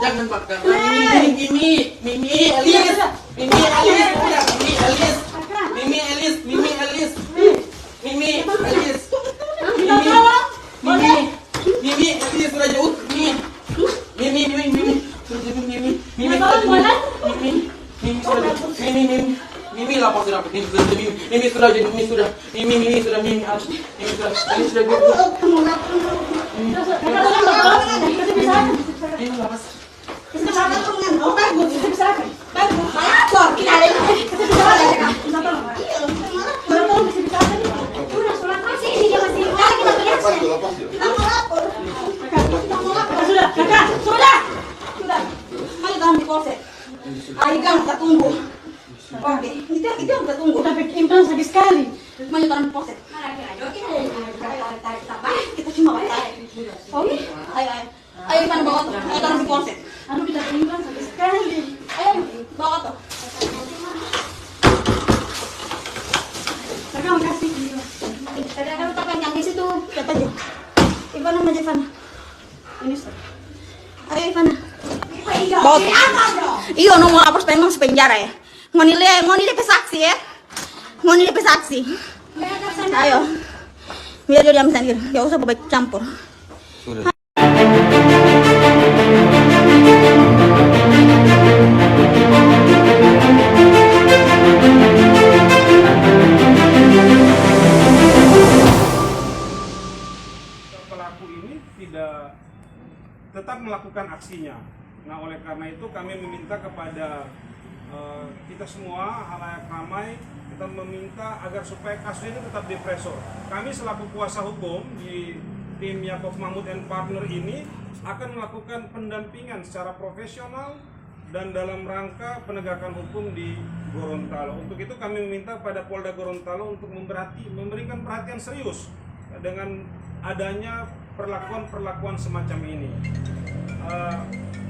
jangan bakar. Mimi, Elis, sudah jauh. Mimi lapor sudah. Mimi sudah. Ayo kita tunggu. Oke, itu kita tunggu. Tapi implan sakit sekali. Mana taruh di poset? Kita cuma tarik. Oke, ayo mana bawa tuh? Ayo taruh di poset. Aduh, kita implan sakit sekali. Ayo bawa tuh. Kakak makasih. Tadi akan letakkan yang di situ. Lihat aja. Ivana aja Ivana. Ini sir. Ayo Ivana. Bawa tuh. Iyo, no mau lapor supaya masuk penjara ya. Mau nilai pesaksi ya. Mau nilai pesaksi. Ayo. Biar dia diam sendiri. Gak usah bawa campur. Sudah. Pelaku ini tidak tetap melakukan aksinya. Nah, oleh karena itu kami meminta kepada kita semua halayak ramai, kita meminta agar supaya kasus ini tetap dipresor. Kami selaku kuasa hukum di tim Yakob Mahmud and Partner ini akan melakukan pendampingan secara profesional dan dalam rangka penegakan hukum di Gorontalo. Untuk itu kami meminta pada Polda Gorontalo untuk memberikan perhatian serius dengan adanya perlakuan semacam ini.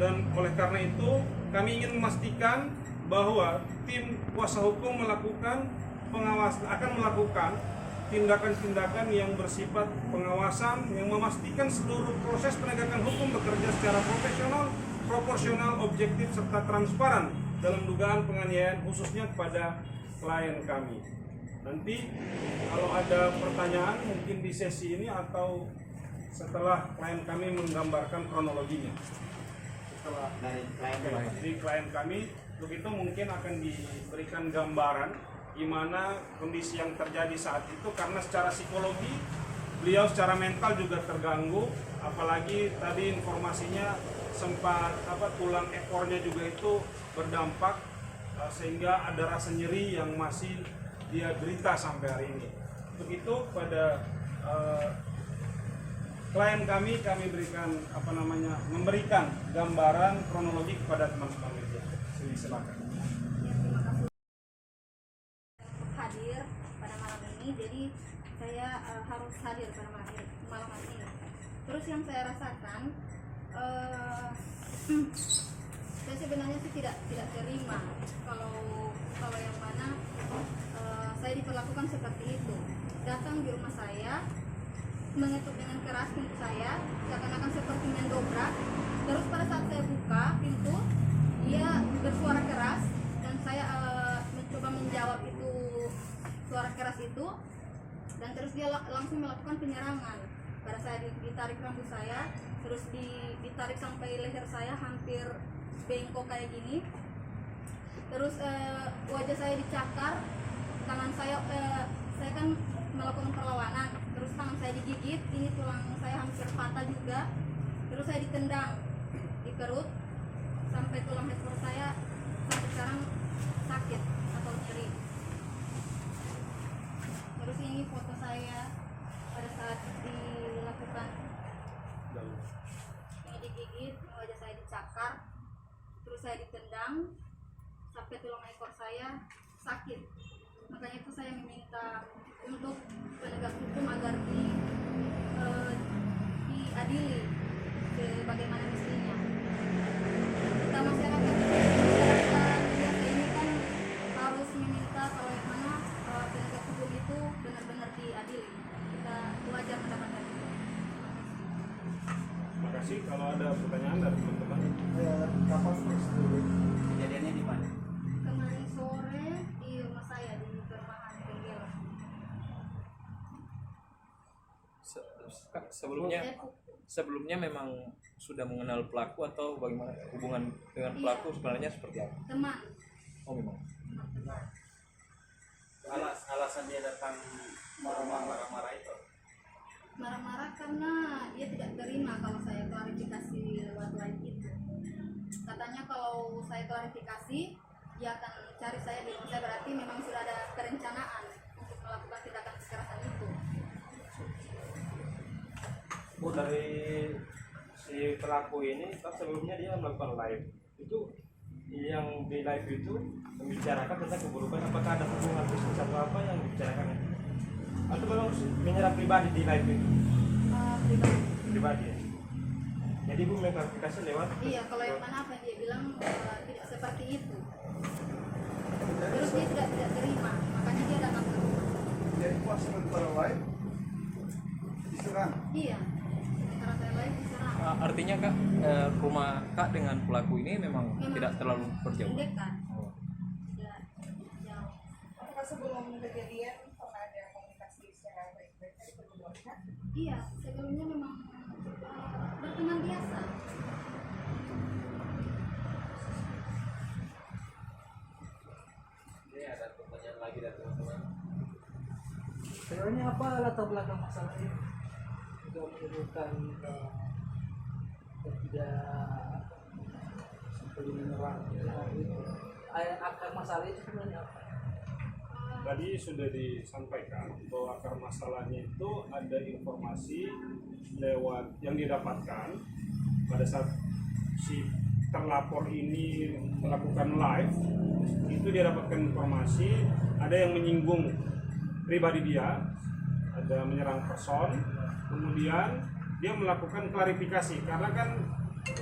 Dan oleh karena itu kami ingin memastikan bahwa tim kuasa hukum akan melakukan tindakan-tindakan yang bersifat pengawasan yang memastikan seluruh proses penegakan hukum bekerja secara profesional, proporsional, objektif serta transparan dalam dugaan penganiayaan khususnya kepada klien kami. Nanti kalau ada pertanyaan mungkin di sesi ini atau setelah klien kami menggambarkan kronologinya. Setelah dari klien kami, untuk itu mungkin akan diberikan gambaran gimana kondisi yang terjadi saat itu, karena secara psikologi beliau secara mental juga terganggu, apalagi tadi informasinya sempat tulang ekornya juga itu berdampak sehingga ada rasa nyeri yang masih dia derita sampai hari ini. Untuk itu pada klien kami berikan memberikan gambaran kronologi kepada teman-teman media. Silakan. Hadir pada malam ini, jadi saya harus hadir pada malam ini. Terus yang saya rasakan, saya sebenarnya sih tidak terima kalau yang mana saya diperlakukan seperti itu. Datang di rumah saya, mengetuk dengan keras pintu saya, seakan-akan seperti mendobrak. Terus pada saat saya buka pintu, dia bersuara keras dan saya mencoba menjawab itu suara keras itu, dan terus dia langsung melakukan penyerangan. Pada saya ditarik rambut saya, terus ditarik sampai leher saya hampir bengkok kayak gini. Terus wajah saya dicakar, tangan saya kan melakukan perlawanan, terus tangan saya digigit, ini tulang saya hampir patah juga. Terus saya ditendang di perut sampai tulang ekor saya sampai sekarang sakit atau nyeri. Terus ini foto saya pada saat dilakukan, ini digigit, wajah saya dicakar, terus saya ditendang sampai tulang ekor saya sakit. Makanya itu saya meminta untuk penegak hukum agar diadili sebagaimana mestinya. Kita masyarakat biasa ini kan harus meminta kalau yang mana penegak hukum itu benar-benar diadili. Kita wajar mendapatkan itu. klarifikasi. Kalau ada pertanyaan dari teman-teman. Kapan kejadiannya di mana? Kemarin sore di rumah saya di perumahan Benggela. Sebelumnya memang sudah mengenal pelaku atau bagaimana hubungan dengan pelaku sebenarnya seperti apa? Teman. Oh memang. Teman. Alasan dia datang marah-marah itu? Marah-marah karena dia tidak terima kalau saya klarifikasi lewat live itu. Katanya kalau saya klarifikasi, dia akan cari saya di rumah saya, berarti memang sudah ada perencanaan untuk melakukan tindakan kekerasan itu. Bu, dari si pelaku ini kan sebelumnya dia melakukan live itu, yang di live itu membicarakan tentang keburukan, apakah ada hubungan bisnis atau apa yang dibicarakan itu, atau memang menyerang pribadi di live itu? Pribadi ya? Jadi ibu mengklarifikasi lewat? Iya, kalau yang mana apa yang dia bilang tidak seperti itu. Terus dia tidak terima, makanya dia datang ke rumah. Jadi pas sementara live diserang. Iya, karena saya live diserang. Artinya kak, rumah kak dengan pelaku ini memang tidak terlalu berjauh. Mendekat. Oh. Tidak jauh. Apakah sebelum kejadian pernah ada komunikasi secara baik-baik dari keduanya? Iya, sebelumnya memang berteman biasa. Ini ada pertanyaan lagi dari teman-teman. Sebenarnya apa latar belakang masalah ini? Sudah menimbulkan tidak sampai menyerang gitu. Akar masalah itu sebenarnya apa? Tadi sudah disampaikan bahwa akar masalahnya itu ada informasi lewat yang didapatkan pada saat si terlapor ini melakukan live. Itu dia dapatkan informasi ada yang menyinggung pribadi dia, ada menyerang person, kemudian dia melakukan klarifikasi karena kan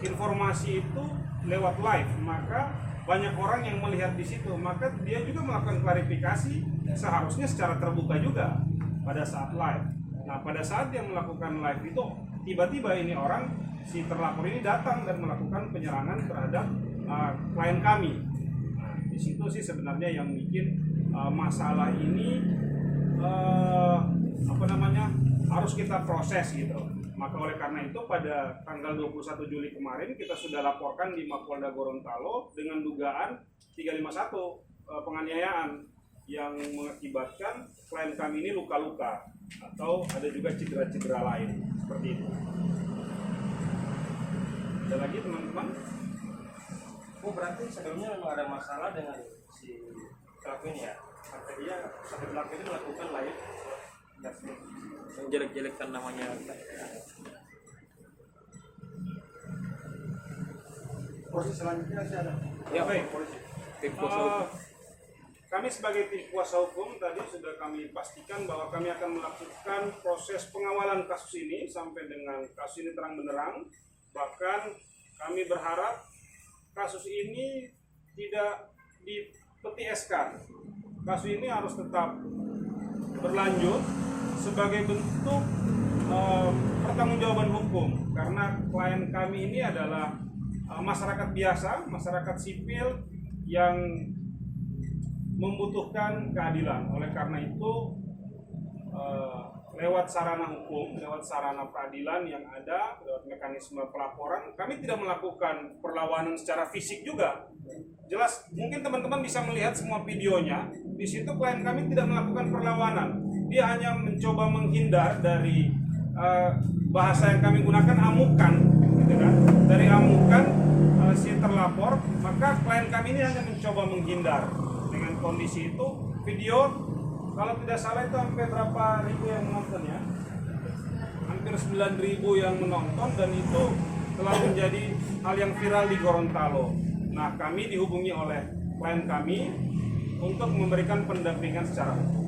informasi itu lewat live, maka banyak orang yang melihat di situ, maka dia juga melakukan klarifikasi seharusnya secara terbuka juga pada saat live. Nah, pada saat dia melakukan live itu tiba-tiba ini orang si terlapor ini datang dan melakukan penyerangan terhadap klien kami. Nah, di situ sih sebenarnya yang bikin masalah ini harus kita proses gitu. Maka oleh karena itu pada tanggal 21 Juli kemarin kita sudah laporkan di Mapolda Gorontalo dengan dugaan 351 penganiayaan yang mengakibatkan klien kami ini luka-luka atau ada juga cedera-cedera lain seperti itu. Ada lagi teman-teman? Oh, berarti sebelumnya memang ada masalah dengan si pelaku ini ya? Sampai dia sampai pelaku ini melakukan live Menjelek-jelekkan namanya. Proses selanjutnya masih ada. Ya, Baik. tim kuasa hukum. Kami sebagai tim kuasa hukum tadi sudah kami pastikan bahwa kami akan melakukan proses pengawalan kasus ini sampai dengan kasus ini terang benderang. Bahkan kami berharap kasus ini tidak dipetieskan. Kasus ini harus tetap berlanjut sebagai bentuk pertanggungjawaban hukum karena klien kami ini adalah masyarakat biasa, masyarakat sipil yang membutuhkan keadilan. Oleh karena itu lewat sarana hukum, lewat sarana peradilan yang ada, lewat mekanisme pelaporan, kami tidak melakukan perlawanan secara fisik juga. Jelas, mungkin teman-teman bisa melihat semua videonya. Di situ klien kami tidak melakukan perlawanan. Dia hanya mencoba menghindar dari bahasa yang kami gunakan amukan, gitu kan? Dari amukan si terlapor, maka klien kami ini hanya mencoba menghindar. Dengan kondisi itu, video kalau tidak salah itu hampir berapa ribu yang menonton ya? Hampir 9.000 yang menonton dan itu telah menjadi hal yang viral di Gorontalo. Nah, kami dihubungi oleh klien kami untuk memberikan pendampingan secara hukum.